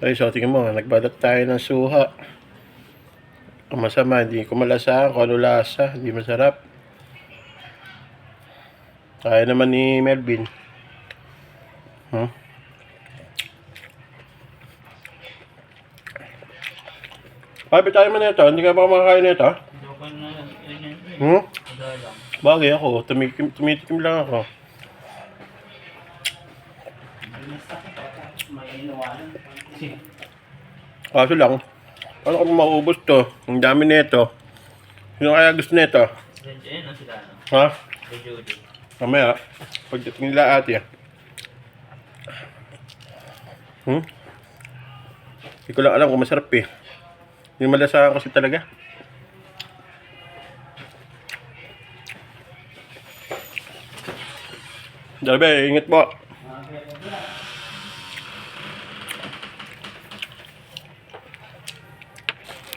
Ay, so tingnan mo, nagbalat tayo ng suha. Ang masama, hindi ko malasahan kung ano lasa. Hindi masarap. Kaya naman ni Melvin. Ay, tayo mo na ito. Hindi ka ba makakain na ito? Bagay ako. Tumitikim lang ako. Kaso lang, paano kung maubos to? Ang dami nito. Sino kaya gusto nito? Ha? Mamaya, pagdating nila ate. Hindi ko lang alam kung masarap eh. Hindi malasahan kasi talaga. Dalabe, ingat po.